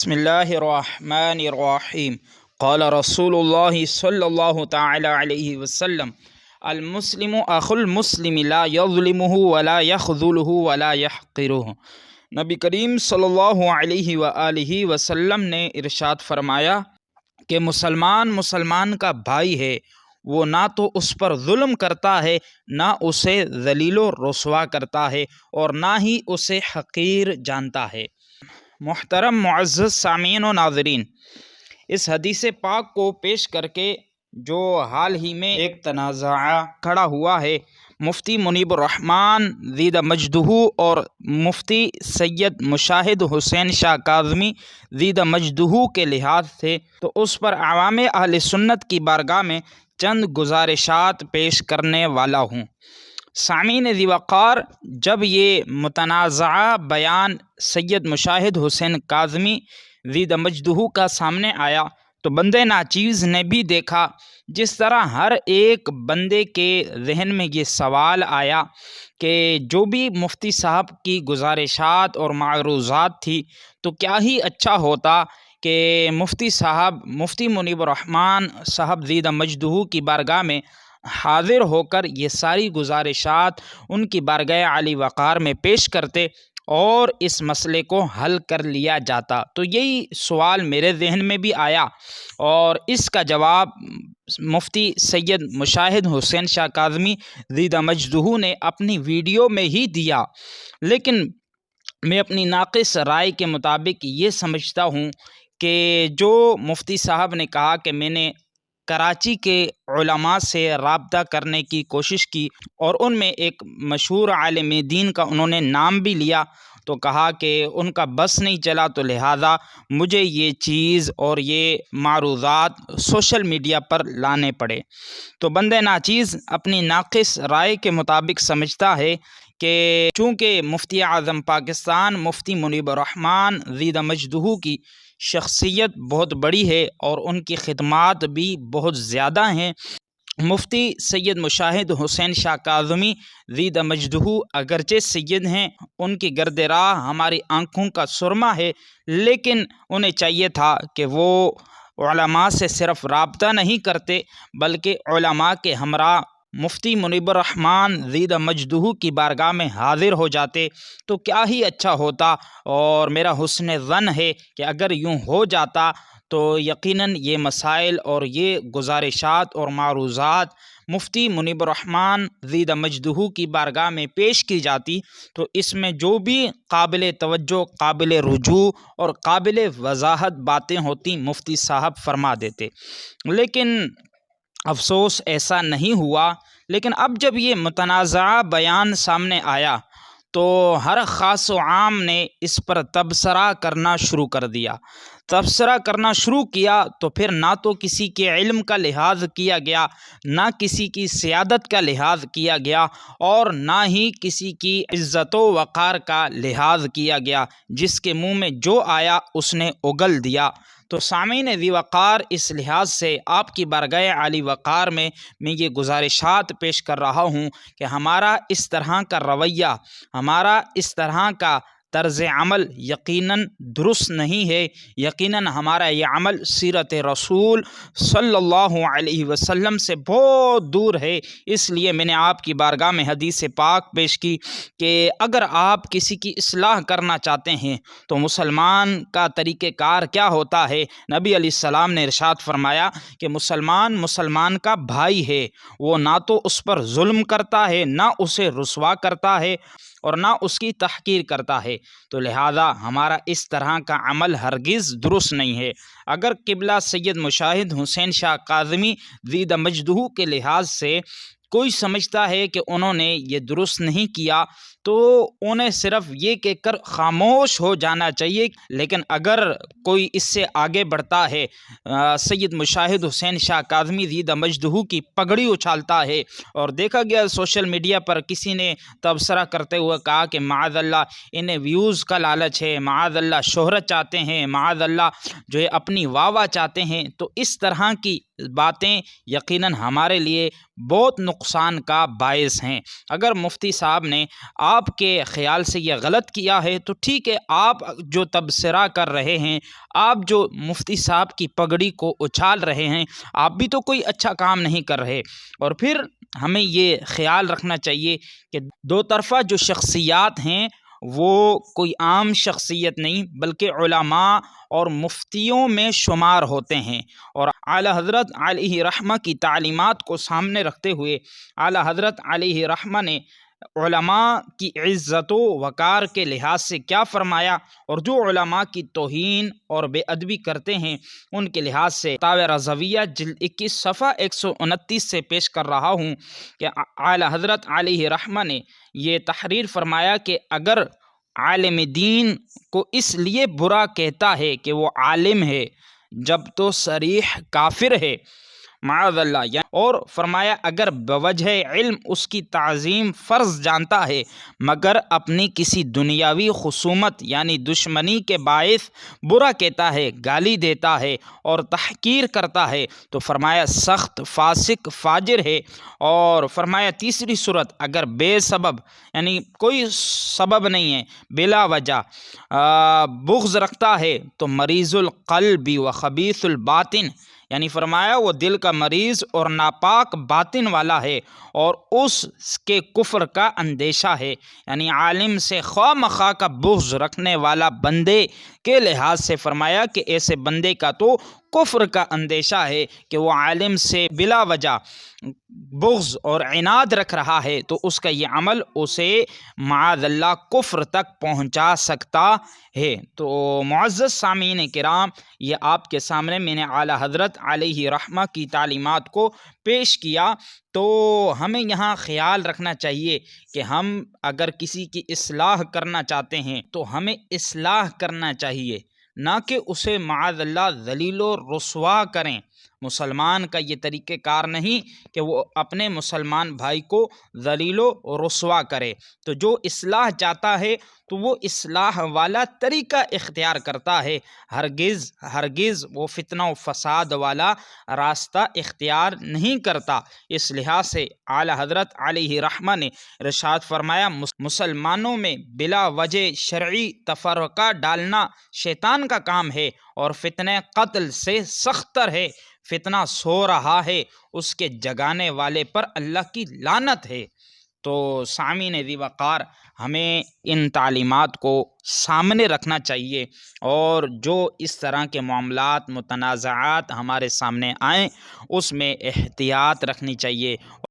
بسم اللہ الرحمن الرحیم قال رسول اللہ صلی اللہ تعالی علیہ وسلم المسلم اخو المسلم لا یظلمہ ولا یخذلہ ولا یحقرہ۔ نبی کریم صلی اللہ علیہ وآلہ وسلم نے ارشاد فرمایا کہ مسلمان کا بھائی ہے، وہ نہ تو اس پر ظلم کرتا ہے، نہ اسے ذلیل و رسوا کرتا ہے، اور نہ ہی اسے حقیر جانتا ہے۔ محترم معزز سامعین و ناظرین، اس حدیث پاک کو پیش کر کے جو حال ہی میں ایک تنازع کھڑا ہوا ہے مفتی منیب الرحمن زید مجدہ اور مفتی سید مشاہد حسین شاہ کاظمی زید مجدہ کے لحاظ سے، تو اس پر عوام اہل سنت کی بارگاہ میں چند گزارشات پیش کرنے والا ہوں۔ سامعین ذی وقار، جب یہ متنازعہ بیان سید مشاہد حسین کاظمی زید مجدہ کا سامنے آیا تو بندے ناچیز نے بھی دیکھا، جس طرح ہر ایک بندے کے ذہن میں یہ سوال آیا کہ جو بھی مفتی صاحب کی گزارشات اور معروضات تھی تو کیا ہی اچھا ہوتا کہ مفتی منیب الرحمن صاحب زید مجدہ کی بارگاہ میں حاضر ہو کر یہ ساری گزارشات ان کی بارگاہ عالی وقار میں پیش کرتے اور اس مسئلے کو حل کر لیا جاتا۔ تو یہی سوال میرے ذہن میں بھی آیا اور اس کا جواب مفتی سید مشاہد حسین شاہ کاظمی زید مجدہ نے اپنی ویڈیو میں ہی دیا، لیکن میں اپنی ناقص رائے کے مطابق یہ سمجھتا ہوں کہ جو مفتی صاحب نے کہا کہ میں نے کراچی کے علماء سے رابطہ کرنے کی کوشش کی اور ان میں ایک مشہور عالم دین کا انہوں نے نام بھی لیا، تو کہا کہ ان کا بس نہیں چلا، تو لہٰذا مجھے یہ چیز اور یہ معروضات سوشل میڈیا پر لانے پڑے۔ تو بندے ناچیز اپنی ناقص رائے کے مطابق سمجھتا ہے کہ چونکہ مفتی اعظم پاکستان مفتی منیب الرحمن زید مجدہ کی شخصیت بہت بڑی ہے اور ان کی خدمات بھی بہت زیادہ ہیں، مفتی سید مشاہد حسین شاہ کاظمی زید مجدہ اگرچہ سید ہیں، ان کی گرد راہ ہماری آنکھوں کا سرما ہے، لیکن انہیں چاہیے تھا کہ وہ علماء سے صرف رابطہ نہیں کرتے بلکہ علماء کے ہمراہ مفتی منیب الرحمن زید مجدہ کی بارگاہ میں حاضر ہو جاتے تو کیا ہی اچھا ہوتا، اور میرا حسن ظن ہے کہ اگر یوں ہو جاتا تو یقیناً یہ مسائل اور یہ گزارشات اور معروضات مفتی منیب الرحمن زید مجدہ کی بارگاہ میں پیش کی جاتی تو اس میں جو بھی قابل توجہ، قابل رجوع اور قابل وضاحت باتیں ہوتی مفتی صاحب فرما دیتے، لیکن افسوس ایسا نہیں ہوا۔ لیکن اب جب یہ متنازعہ بیان سامنے آیا تو ہر خاص و عام نے اس پر تبصرہ کرنا شروع کر دیا۔ تبصرہ کرنا شروع کیا تو پھر نہ تو کسی کے علم کا لحاظ کیا گیا، نہ کسی کی سیادت کا لحاظ کیا گیا، اور نہ ہی کسی کی عزت و وقار کا لحاظ کیا گیا، جس کے منہ میں جو آیا اس نے اگل دیا۔ تو سامعین ذی وقار، اس لحاظ سے آپ کی بارگاہ عالی وقار میں یہ گزارشات پیش کر رہا ہوں کہ ہمارا اس طرح کا رویہ، ہمارا اس طرح کا طرز عمل یقیناً درست نہیں ہے، یقیناً ہمارا یہ عمل سیرت رسول صلی اللہ علیہ وسلم سے بہت دور ہے۔ اس لیے میں نے آپ کی بارگاہ میں حدیث پاک پیش کی کہ اگر آپ کسی کی اصلاح کرنا چاہتے ہیں تو مسلمان کا طریقہ کار کیا ہوتا ہے؟ نبی علیہ السلام نے ارشاد فرمایا کہ مسلمان کا بھائی ہے، وہ نہ تو اس پر ظلم کرتا ہے، نہ اسے رسوا کرتا ہے اور نہ اس کی تحقیر کرتا ہے، تو لہذا ہمارا اس طرح کا عمل ہرگز درست نہیں ہے۔ اگر قبلہ سید مشاہد حسین شاہ کاظمی زید مجدہ کے لحاظ سے کوئی سمجھتا ہے کہ انہوں نے یہ درست نہیں کیا تو انہیں صرف یہ کہہ کر خاموش ہو جانا چاہیے، لیکن اگر کوئی اس سے آگے بڑھتا ہے، سید مشاہد حسین شاہ کاظمی زید مجدہ کی پگڑی اچھالتا ہے، اور دیکھا گیا سوشل میڈیا پر کسی نے تبصرہ کرتے ہوئے کہا کہ معاذ اللہ انہیں ویوز کا لالچ ہے، معاذ اللہ شہرت چاہتے ہیں، معاذ اللہ جو ہے اپنی واہ چاہتے ہیں، تو اس طرح کی باتیں یقیناً ہمارے لیے بہت نقصان کا باعث ہیں۔ اگر مفتی صاحب نے آپ کے خیال سے یہ غلط کیا ہے تو ٹھیک ہے، آپ جو تبصرہ کر رہے ہیں، آپ جو مفتی صاحب کی پگڑی کو اچھال رہے ہیں، آپ بھی تو کوئی اچھا کام نہیں کر رہے۔ اور پھر ہمیں یہ خیال رکھنا چاہیے کہ دو طرفہ جو شخصیات ہیں وہ کوئی عام شخصیت نہیں بلکہ علماء اور مفتیوں میں شمار ہوتے ہیں۔ اور اعلیٰ حضرت علیہ رحمہ کی تعلیمات کو سامنے رکھتے ہوئے اعلیٰ حضرت علیہ رحمہ نے علماء کی عزت و وقار کے لحاظ سے کیا فرمایا، اور جو علماء کی توہین اور بے ادبی کرتے ہیں ان کے لحاظ سے فتاوی رضویہ جلد 21 صفحہ 129 سے پیش کر رہا ہوں کہ اعلیٰ حضرت علیہ رحمہ نے یہ تحریر فرمایا کہ اگر عالم دین کو اس لیے برا کہتا ہے کہ وہ عالم ہے جب تو صریح کافر ہے، معاذ اللہ، اور فرمایا اگر بوجہ علم اس کی تعظیم فرض جانتا ہے مگر اپنی کسی دنیاوی خصومت یعنی دشمنی کے باعث برا کہتا ہے، گالی دیتا ہے اور تحقیر کرتا ہے تو فرمایا سخت فاسق فاجر ہے۔ اور فرمایا تیسری صورت اگر بے سبب یعنی کوئی سبب نہیں ہے بلا وجہ بغض رکھتا ہے تو مریض القلب و خبیث الباطن، یعنی فرمایا وہ دل کا مریض اور ناپاک باطن والا ہے اور اس کے کفر کا اندیشہ ہے، یعنی عالم سے خواہ مخواہ کا بغض رکھنے والا بندے کے لحاظ سے فرمایا کہ ایسے بندے کا تو کفر کا اندیشہ ہے کہ وہ عالم سے بلا وجہ بغض اور عناد رکھ رہا ہے تو اس کا یہ عمل اسے معاذ اللہ کفر تک پہنچا سکتا ہے۔ تو معزز سامعین کرام، یہ آپ کے سامنے میں نے اعلیٰ حضرت علیہ رحمہ کی تعلیمات کو پیش کیا۔ تو ہمیں یہاں خیال رکھنا چاہیے کہ ہم اگر کسی کی اصلاح کرنا چاہتے ہیں تو ہمیں اصلاح کرنا چاہیے، نہ کہ اسے معاذ اللہ ذلیل و رسوا کریں۔ مسلمان کا یہ طریقہ کار نہیں کہ وہ اپنے مسلمان بھائی کو ذلیل و رسوا کرے۔ تو جو اصلاح چاہتا ہے تو وہ اصلاح والا طریقہ اختیار کرتا ہے، ہرگز وہ فتنہ و فساد والا راستہ اختیار نہیں کرتا۔ اس لحاظ سے اعلیٰ حضرت علیہ رحمہ نے ارشاد فرمایا مسلمانوں میں بلا وجہ شرعی تفرقہ ڈالنا شیطان کا کام ہے اور فتنہ قتل سے سختر ہے، فتنہ سو رہا ہے اس کے جگانے والے پر اللہ کی لعنت ہے۔ تو سامعین ذی وقار، ہمیں ان تعلیمات کو سامنے رکھنا چاہیے اور جو اس طرح کے معاملات متنازعات ہمارے سامنے آئیں اس میں احتیاط رکھنی چاہیے۔